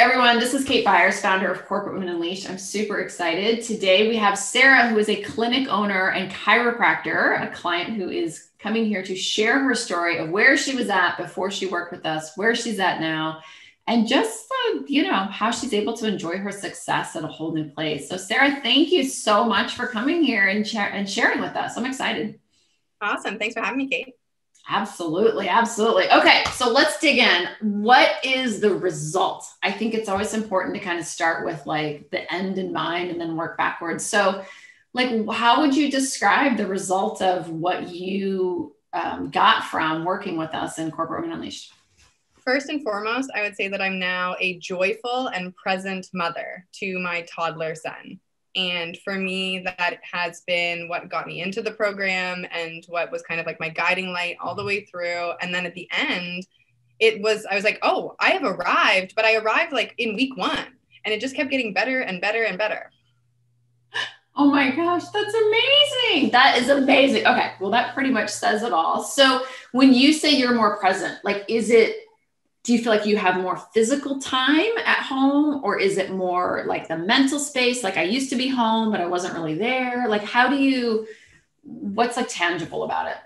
everyone. This is Kate Byars, founder of Corporate Women Unleashed. I'm super excited. Today we have Sarah, who is a clinic owner and chiropractor, a client who is coming here to share her story of where she was at before she worked with us, where she's at now, and just, how she's able to enjoy her success at a whole new place. So Sarah, thank you so much for coming here and sharing with us. I'm excited. Awesome. Thanks for having me, Kate. Absolutely. Absolutely. Okay. So let's dig in. What is the result? I think it's always important to kind of start with like the end in mind and then work backwards. So like, how would you describe the result of what you got from working with us in Corporate Women Unleashed? First and foremost, I would say that I'm now a joyful and present mother to my toddler son. And for me, that has been what got me into the program and what was kind of like my guiding light all the way through. And then at the end, I was like, oh, I have arrived, but I arrived like in week 1 and it just kept getting better and better and better. Oh my gosh, that's amazing. That is amazing. Okay. Well, that pretty much says it all. So when you say you're more present, like, do you feel like you have more physical time at home, or is it more like the mental space? Like I used to be home, but I wasn't really there. Like, what's like tangible about it?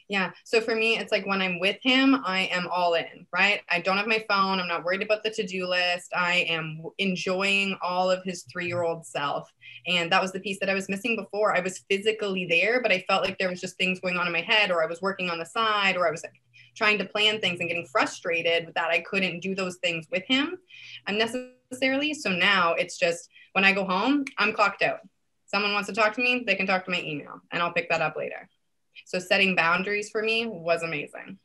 Yeah. So for me, it's like when I'm with him, I am all in, right? I don't have my phone. I'm not worried about the to-do list. I am enjoying all of his 3-year-old self. And that was the piece that I was missing before. I was physically there, but I felt like there was just things going on in my head, or I was working on the side, or I was like trying to plan things and getting frustrated that I couldn't do those things with him unnecessarily. So now it's just when I go home, I'm clocked out. Someone wants to talk to me, they can talk to my email and I'll pick that up later. So setting boundaries for me was amazing.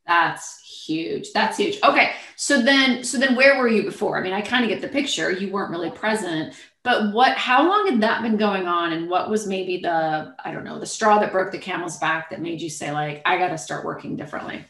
That's huge. That's huge. Okay. So then where were you before? I mean, I kind of get the picture. You weren't really present, but how long had that been going on? And what was maybe the straw that broke the camel's back that made you say like, I got to start working differently?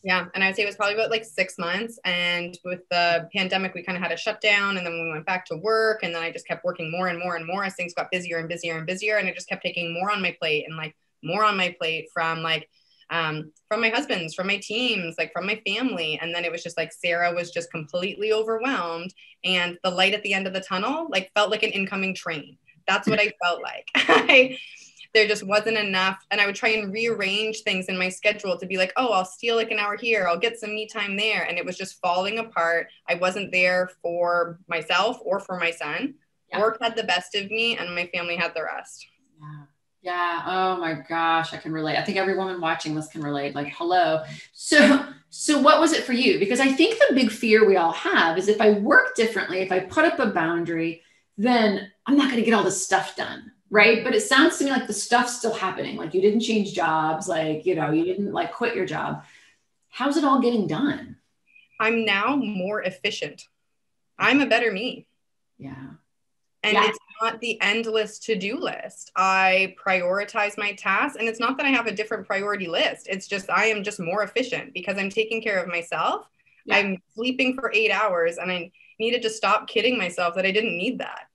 Yeah. And I would say it was probably about like 6 months. And with the pandemic, we kind of had a shutdown and then we went back to work. And then I just kept working more and more and more as things got busier and busier and busier. And I just kept taking more on my plate and like more on my plate from my husband's, from my teams, like from my family. And then it was just like, Sarah was just completely overwhelmed. And the light at the end of the tunnel, like felt like an incoming train. That's what I felt like. There just wasn't enough. And I would try and rearrange things in my schedule to be like, oh, I'll steal like an hour here. I'll get some me time there. And it was just falling apart. I wasn't there for myself or for my son. Yeah. Work had the best of me and my family had the rest. Yeah. Yeah. Oh my gosh. I can relate. I think every woman watching this can relate. Like, hello. So what was it for you? Because I think the big fear we all have is if I work differently, if I put up a boundary, then I'm not going to get all this stuff done. Right. But it sounds to me like the stuff's still happening. Like you didn't change jobs. Like, you didn't like quit your job. How's it all getting done? I'm now more efficient. I'm a better me. Yeah. And it's not the endless to-do list. I prioritize my tasks, and it's not that I have a different priority list. It's just, I am just more efficient because I'm taking care of myself. Yeah. I'm sleeping for 8 hours and I needed to stop kidding myself that I didn't need that.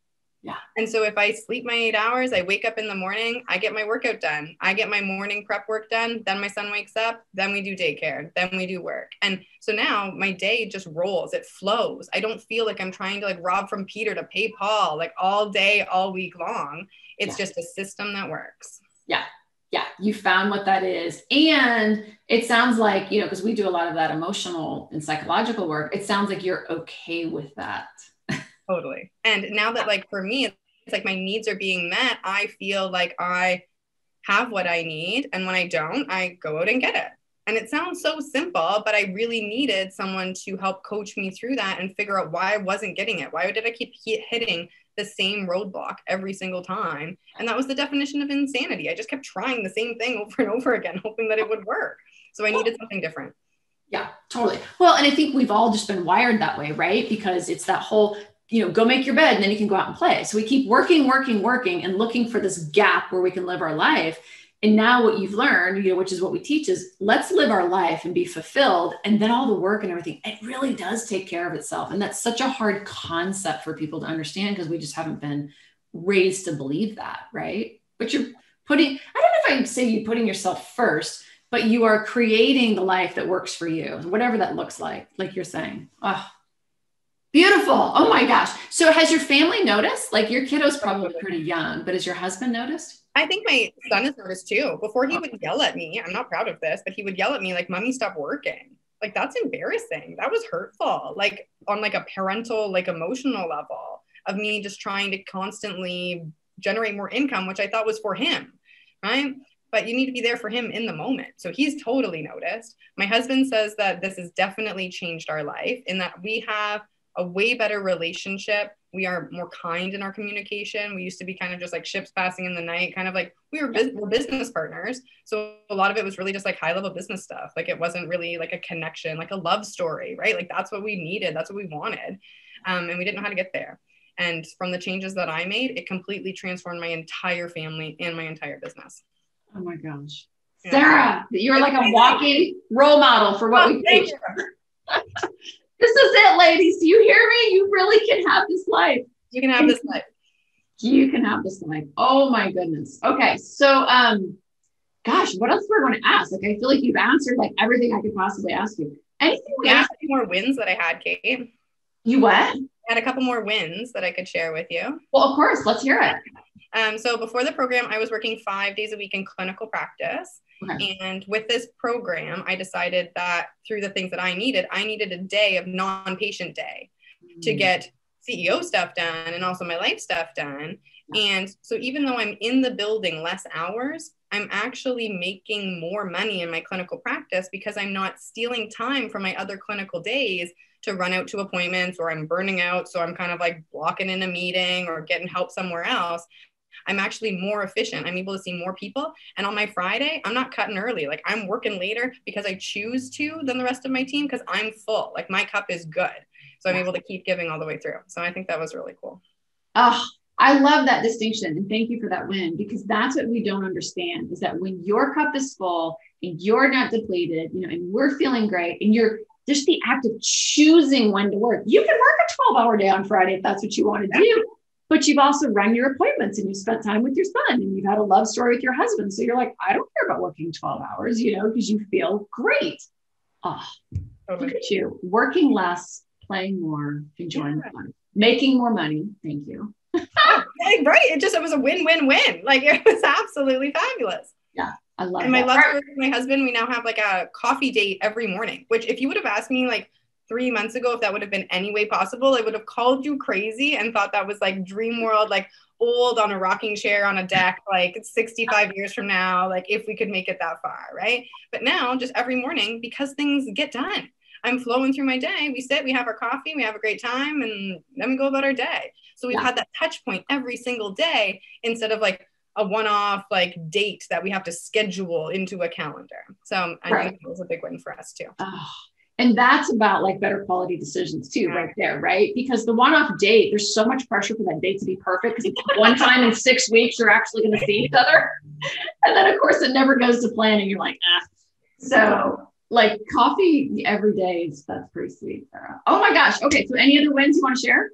Yeah. And so if I sleep my 8 hours, I wake up in the morning, I get my workout done. I get my morning prep work done. Then my son wakes up. Then we do daycare. Then we do work. And so now my day just rolls. It flows. I don't feel like I'm trying to like rob from Peter to pay Paul, like all day, all week long. It's just a system that works. Yeah. Yeah. You found what that is. And it sounds like, because we do a lot of that emotional and psychological work. It sounds like you're okay with that. Totally. And now that like for me, it's like my needs are being met, I feel like I have what I need. And when I don't, I go out and get it. And it sounds so simple, but I really needed someone to help coach me through that and figure out why I wasn't getting it. Why did I keep hitting the same roadblock every single time? And that was the definition of insanity. I just kept trying the same thing over and over again, hoping that it would work. So I needed something different. Yeah, totally. Well, and I think we've all just been wired that way, right? Because it's that whole go make your bed and then you can go out and play. So we keep working and looking for this gap where we can live our life. And now what you've learned, which is what we teach, is let's live our life and be fulfilled. And then all the work and everything, it really does take care of itself. And that's such a hard concept for people to understand because we just haven't been raised to believe that, right? But you're I don't know if I'd say you're putting yourself first, but you are creating the life that works for you, whatever that looks like you're saying. Oh, Beautiful. Oh my gosh. So has your family noticed? Like your kiddo's probably pretty young, but has your husband noticed? I think my son has noticed too. Before he would yell at me, I'm not proud of this, but he would yell at me like, "Mommy, stop working." Like that's embarrassing. That was hurtful. Like on like a parental, like emotional level of me just trying to constantly generate more income, which I thought was for him, right? But you need to be there for him in the moment. So he's totally noticed. My husband says that this has definitely changed our life in that we have a way better relationship. We are more kind in our communication. We used to be kind of just like ships passing in the night, kind of like we're business partners. So a lot of it was really just like high level business stuff. Like it wasn't really like a connection, like a love story, right? Like that's what we needed. That's what we wanted. And we didn't know how to get there. And from the changes that I made, it completely transformed my entire family and my entire business. Oh my gosh. Yeah. Sarah, you're like a walking role model for what we preach. This is it, ladies. Do you hear me? You really can have this life. You can have this life. You can have this life. Oh my goodness. Okay. So, gosh, what else do I want to ask? Like, I feel like you've answered like everything I could possibly ask you. Anything we asked? More wins that I had, Kate. You what? I had a couple more wins that I could share with you. Well, of course. Let's hear it. So before the program, I was working 5 days a week in clinical practice. Okay. And with this program, I decided that through the things that I needed a day of non-patient day to get CEO stuff done and also my life stuff done. And so even though I'm in the building less hours, I'm actually making more money in my clinical practice because I'm not stealing time from my other clinical days to run out to appointments, or I'm burning out. So I'm kind of like blocking in a meeting or getting help somewhere else. I'm actually more efficient. I'm able to see more people. And on my Friday, I'm not cutting early. Like I'm working later because I choose to than the rest of my team because I'm full. Like my cup is good. So I'm able to keep giving all the way through. So I think that was really cool. Oh, I love that distinction. And thank you for that win, because that's what we don't understand is that when your cup is full and you're not depleted, you know, and we're feeling great and you're just the act of choosing when to work. You can work a 12-hour day on Friday if that's what you want to do. But you've also run your appointments and you spent time with your son and you've had a love story with your husband. So you're like, I don't care about working 12 hours, you know, because you feel great. Oh, look at you. Working less, playing more, enjoying fun, making more money. Thank you. Right. It was a win-win-win. Like it was absolutely fabulous. Yeah. I love and my love story with my husband, we now have like a coffee date every morning, which if you would have asked me like 3 months ago, if that would have been any way possible, I would have called you crazy and thought that was like dream world, like old on a rocking chair on a deck, like 65 years from now, like if we could make it that far, right? But now just every morning, because things get done, I'm flowing through my day. We sit, we have our coffee, we have a great time, and then we go about our day. So we've had that touch point every single day instead of like a one-off like date that we have to schedule into a calendar. So I think it was a big win for us too. Oh. And that's about like better quality decisions too, right there, right? Because the one-off date, there's so much pressure for that date to be perfect because it's one time in 6 weeks, you're actually going to see each other. And then of course it never goes to plan and you're like, ah. So like coffee every day, that's pretty sweet, Sarah. Oh my gosh. Okay. So any other wins you want to share?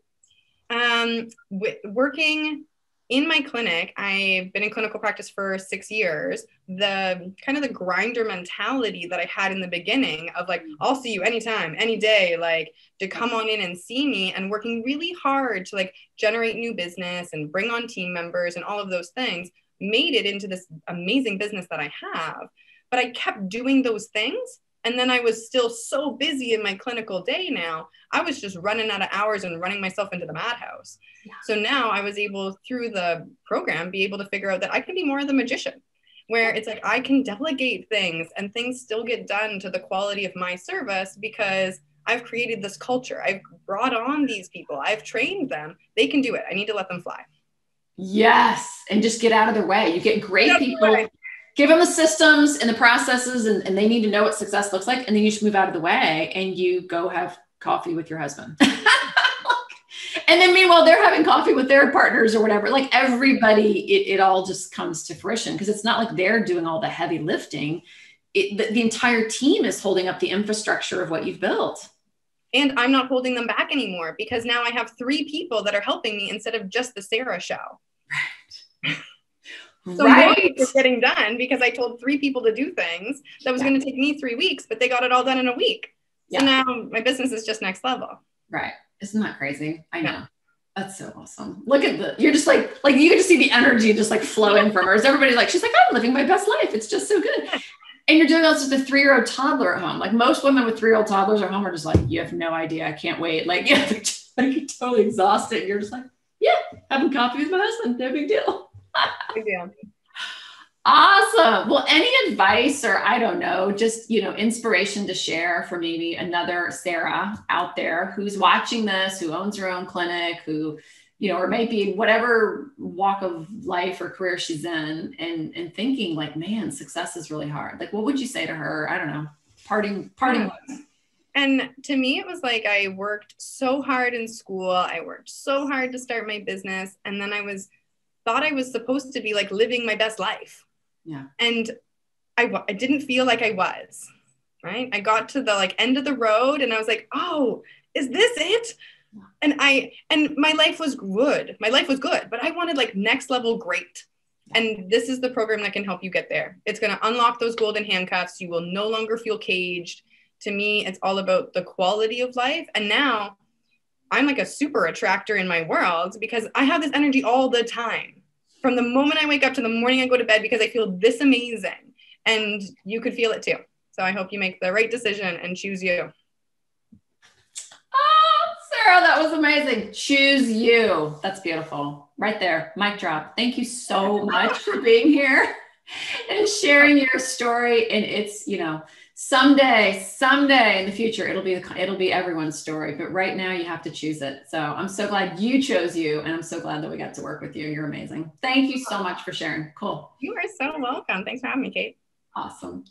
Working in my clinic, I've been in clinical practice for 6 years. The kind of the grinder mentality that I had in the beginning of like, I'll see you anytime, any day, like to come on in and see me, and working really hard to like generate new business and bring on team members and all of those things made it into this amazing business that I have. But I kept doing those things. And then I was still so busy in my clinical day now, I was just running out of hours and running myself into the madhouse. Yeah. So now I was able, through the program, be able to figure out that I can be more of the magician, where it's like I can delegate things and things still get done to the quality of my service because I've created this culture. I've brought on these people. I've trained them. They can do it. I need to let them fly. Yes. And just get out of their way. You get great people. Give them the systems and the processes, and they need to know what success looks like. And then you just move out of the way and you go have coffee with your husband. And then meanwhile, they're having coffee with their partners or whatever. Like everybody, it all just comes to fruition because it's not like they're doing all the heavy lifting. The entire team is holding up the infrastructure of what you've built. And I'm not holding them back anymore because now I have 3 people that are helping me instead of just the Sarah show. Right. So right. It's getting done because I told 3 people to do things that was going to take me 3 weeks, but they got it all done in a week. So now my business is just next level. Right. Isn't that crazy? I know. That's so awesome. Look at you're just like you can just see the energy just like flowing from her. Everybody's like, she's like, I'm living my best life. It's just so good. And you're doing this with a 3-year-old toddler at home. Like most women with 3-year-old toddlers at home are just like, you have no idea. I can't wait. Like, yeah, they're just, like you're totally exhausted. And you're just like, yeah, having coffee with my husband. No big deal. Big deal. Awesome. Well, any advice or I don't know, just, inspiration to share for maybe another Sarah out there who's watching this, who owns her own clinic, who, or maybe whatever walk of life or career she's in and thinking like, man, success is really hard. Like, what would you say to her? I don't know, parting words. And to me, it was like, I worked so hard in school. I worked so hard to start my business. And then thought I was supposed to be like living my best life. Yeah. And I didn't feel like I was, right? I got to the like end of the road and I was like, oh, is this it? And my life was good. My life was good, but I wanted like next level great. And this is the program that can help you get there. It's going to unlock those golden handcuffs. You will no longer feel caged. To me, it's all about the quality of life. And now I'm like a super attractor in my world because I have this energy all the time. From the moment I wake up to the morning I go to bed because I feel this amazing. And you could feel it too. So I hope you make the right decision and choose you. Oh, Sarah, that was amazing. Choose you. That's beautiful. Right there. Mic drop. Thank you so much for being here and sharing your story. And it's, someday in the future, it'll be everyone's story. But right now you have to choose it. So I'm so glad you chose you. And I'm so glad that we got to work with you. You're amazing. Thank you so much for sharing. Cool. You are so welcome. Thanks for having me, Kate. Awesome.